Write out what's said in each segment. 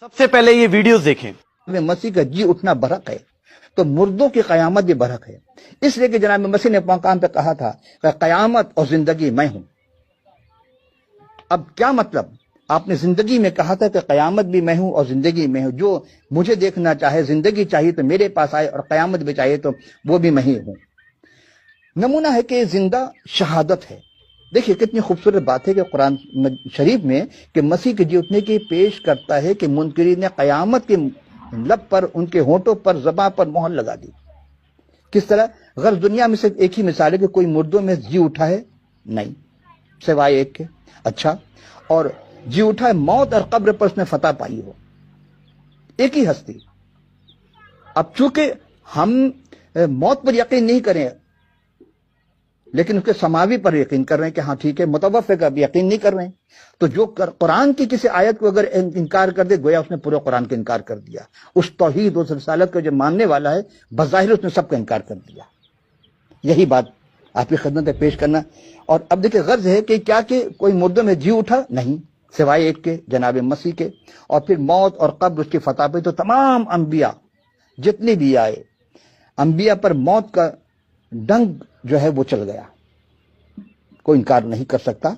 सबसे पहले ये वीडियोस देखें। मसीह का जी उठना बरक है तो मुर्दों की कयामत भी बरक है। इसलिए कि जनाब मसीह ने मकाम पे कहा था कि कयामत और जिंदगी मैं हूं। अब क्या मतलब, आपने जिंदगी में कहा था कि कयामत भी मैं हूं और जिंदगी में हूं। जो मुझे देखना चाहे, जिंदगी चाहिए तो मेरे पास आए, और कयामत भी चाहिए तो वो भी मैं ही हूं। नमूना है कि जिंदा शहादत है। देखिए कितनी खूबसूरत बात है कि कुरान शरीफ में कि मसीह के जी उठने की पेश करता है कि मुनकरीन ने कयामत के लब पर, उनके होंठों पर, ज़बां पर मोहर लगा दी। किस तरह? गर्ज दुनिया में सिर्फ एक ही मिसाल है कि कोई मुर्दों में जी उठा है? नहीं, सिवाय एक के। अच्छा, और जी उठा है मौत और कब्र पर उसने फतह पाई हो। एक ही हस्ती। अब चूंकि हम मौत पर यकीन नहीं करें लेकिन उसके समावी पर यकीन कर रहे हैं कि हाँ ठीक है, मुतवफ़्फ़े का भी यकीन नहीं कर रहे हैं, तो जो कुरान की किसी आयत को अगर इनकार कर दे, गोया उसने पूरे कुरान का इनकार कर दिया। उस तौहीद, उस रिसालत को जो मानने वाला है, बज़ाहिर उसने सबका इनकार कर दिया। यही बात आपकी खिदमत में पेश करना। और अब देखिए गर्ज है कि क्या कि कोई मुर्दों में जी उठा? नहीं, सिवाय एक के, जनाब मसीह के। और फिर मौत और कब्र उसकी फतह पे, तो तमाम अंबिया जितने भी आए, अंबिया पर मौत का डंग जो है वो चल गया, कोई इनकार नहीं कर सकता।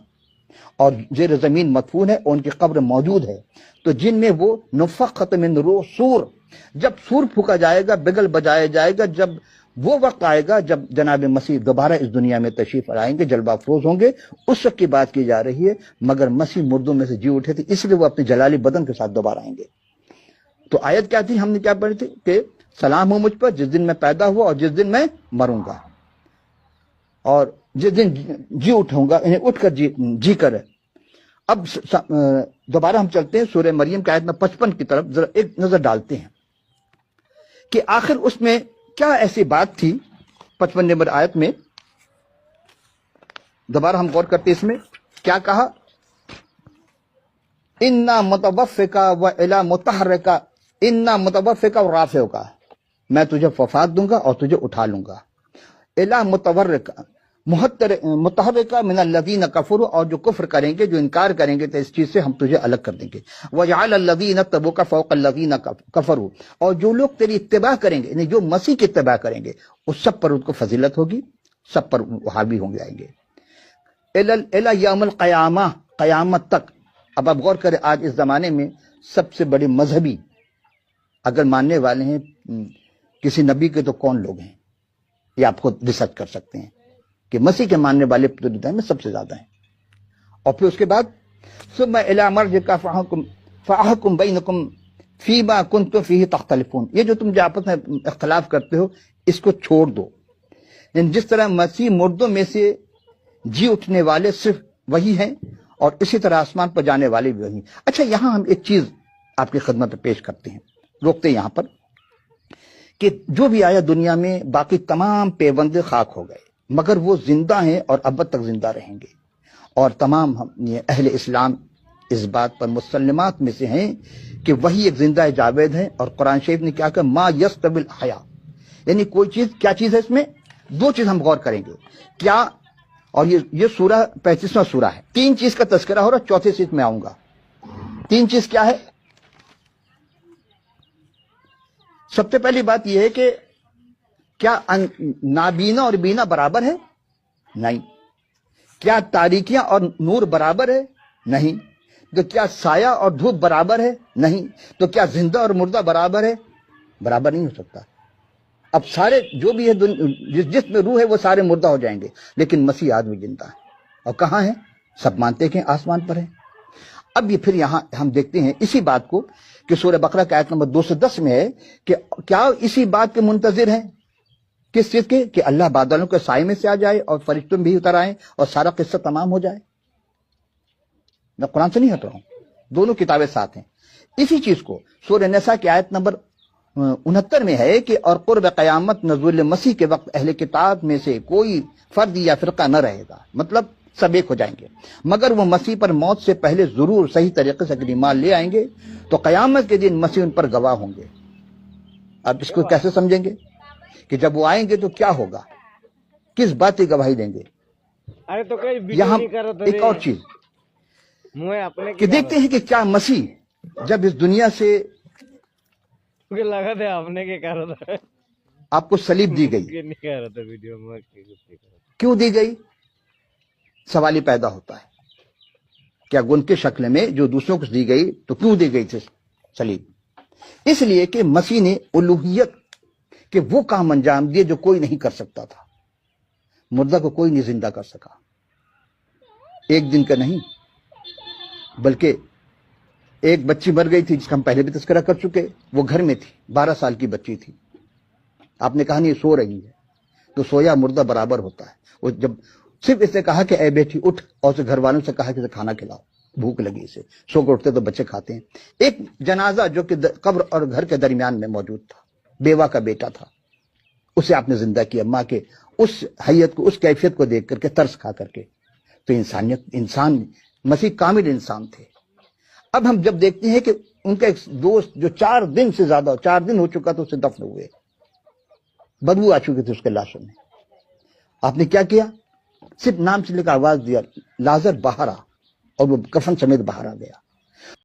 और जेर जमीन मदफून है, उनकी कब्र मौजूद है। तो जिनमें वो नुफ़ख़त मिन रूह सूर, जब सूर फूका जाएगा, बिगल बजाया जाएगा, जब वो वक्त आएगा जब जनाब मसीह दोबारा इस दुनिया में तशरीफ लाएंगे, जलवा अफरोज होंगे, उस वक्त की बात की जा रही है। मगर मसीह मुर्दों में से जी उठे थे, इसलिए वो अपने जलाली बदन के साथ दोबारा आएंगे। तो आयत क्या थी, हमने क्या पढ़ी थी कि सलाम हो मुझ पर जिस दिन मैं पैदा हुआ और जिस दिन मैं मरूंगा, और जिस दिन जी उठूंगा, इन्हें उठकर जी कर। अब दोबारा हम चलते हैं सूरह मरियम की आयत में 55 की तरफ, जरा एक नजर डालते हैं कि आखिर उसमें क्या ऐसी बात थी। 55 नंबर आयत में दोबारा हम गौर करते हैं, इसमें क्या कहा? इन्ना मुतवफ़्फ़िका व इला मुतहर्रिका, इन्ना मुतवफ़्फ़िका व राफ़िउका, मैं तुझे वफात दूंगा और तुझे उठा लूंगा। इला मुतवर्रिका, मुतहर्रिका मिनल लज़ीना कफ़रू, और जो कुफ्र करेंगे, जो इनकार करेंगे, तो इस चीज से हम तुझे अलग कर देंगे। वजअल लज़ीना तबूका फ़ौक़ल लज़ीना कफ़रू, और जो लोग तेरी इत्तिबा करेंगे, यानी जो मसीह की इत्तिबा करेंगे, उस सब पर उनको फजीलत होगी, सब पर हावी होंगे, आएंगे। इला यौमुल क़यामा, क़यामत तक। अब आप गौर करें, आज इस जमाने में सबसे बड़े मजहबी अगर मानने वाले हैं किसी नबी के, तो कौन लोग हैं? ये आप खुद रिसर्च कर सकते हैं कि मसीह के मानने वाले दुनिया में सबसे ज्यादा हैं। और फिर उसके बाद सुम्मा इला मर्जिका फ़अहकुम बैनकुम फ़ीमा कुन्तुम फ़ीही तख्तलिफ़ून, ये जो तुम जो आपस में इख्तिलाफ करते हो, इसको छोड़ दो। जिस तरह मसीह मुर्दों में से जी उठने वाले सिर्फ वही हैं, और इसी तरह आसमान पर जाने वाले भी वही। अच्छा, यहां हम एक चीज आपकी खिदमत में पेश करते हैं, रोकते हैं यहां पर कि जो भी आया दुनिया में, बाकी तमाम पेबंदे खाक हो गए, मगर वो जिंदा हैं और अब तक जिंदा रहेंगे। और तमाम अहले इस्लाम इस बात पर मुसल्लिमात में से हैं कि वही एक जिंदा जावेद है। और कुरान शरीफ ने क्या कहा? मा यस्तविल हया, यानी कोई चीज, क्या चीज है इसमें? दो चीज हम गौर करेंगे क्या। और ये सूरा 35वां सूरा है, तीन चीज का तस्करा हो रहा, चौथे चीज में आऊंगा। तीन चीज क्या है? सबसे पहली बात यह है कि क्या नाबीना और बीना बराबर है? नहीं। क्या तारीकियां और नूर बराबर है? नहीं। तो क्या साया और धूप बराबर है? नहीं। तो क्या जिंदा और मुर्दा बराबर है? बराबर नहीं हो सकता। अब सारे जो भी है, जिसमें रूह है, वो सारे मुर्दा हो जाएंगे, लेकिन मसीह आदमी जिंदा है। और कहां है? सब मानते हैं कि आसमान पर है। अब ये फिर यहां हम देखते हैं इसी बात को कि सूरह बकरा का आयत नंबर 210 में है कि क्या इसी बात के मुंतजिर हैं? किस चीज के? कि अल्लाह बादलों के साए में से आ जाए और फरिश्तों भी उतर आए और सारा किस्सा तमाम हो जाए। मैं कुरान से नहीं हट रहा हूं, दोनों किताबें साथ हैं। इसी चीज को सूरह निसा की आयत नंबर 69 में है कि और कुर्ब क़यामत नज़ुल मसीह के वक्त अहले किताब में से कोई फर्द या फिरका न रहेगा, मतलब सब एक हो जाएंगे, मगर वो मसीह पर मौत से पहले जरूर सही तरीके से ईमान ले आएंगे, तो क़यामत के दिन मसीह उन पर गवाह होंगे। अब इसको कैसे समझेंगे कि जब वो आएंगे तो क्या होगा, किस बात की गवाही देंगे? अरे तो यहाँ एक और चीज कि देखते हैं कि क्या मसीह जब इस दुनिया से मुझे लगा था आपने क्या कह रहा था, आपको सलीब दी गई, ये नहीं कह रहा था वीडियो में, क्यों दी गई? सवाल ही पैदा होता है, क्या गुण की शक्ल में जो दूसरों को दी गई, तो क्यों दी गई थी सलीब? इसलिए कि मसीह ने उलूहियत के वो काम अंजाम दिए जो कोई नहीं कर सकता था। मुर्दा को कोई नहीं जिंदा कर सका, एक दिन का नहीं, बल्कि एक बच्ची मर गई थी जिसका हम पहले भी तस्करा कर चुके, वो घर में थी, 12 साल की बच्ची थी। आपने कहा नहीं सो रही है, तो सोया मुर्दा बराबर होता है। वो जब सिर्फ इसने कहा कि ए बेटी उठ, और उसे घर वालों से कहा कि इसे खाना खिलाओ, भूख लगी इसे, सो कर उठते तो बच्चे खाते हैं। एक जनाजा जो कि कब्र और घर के दरमियान में मौजूद था, बेवा का बेटा था, उसे आपने जिंदा किया, माँ के उस हैयत को, उस कैफियत को देख करके, तरस खा करके। तो इंसानियत, इंसान, मसीह कामिल इंसान थे। अब हम जब देखते हैं कि उनका एक दोस्त जो 4 दिन से ज्यादा, 4 दिन हो चुका था उसे दफन हुए, बदबू आ चुकी थी उसके लाशों में, आपने क्या किया? सिर्फ नाम से लेकर आवाज दिया, लाजर बाहर आ, और वो कफन समेत बाहर आ गया।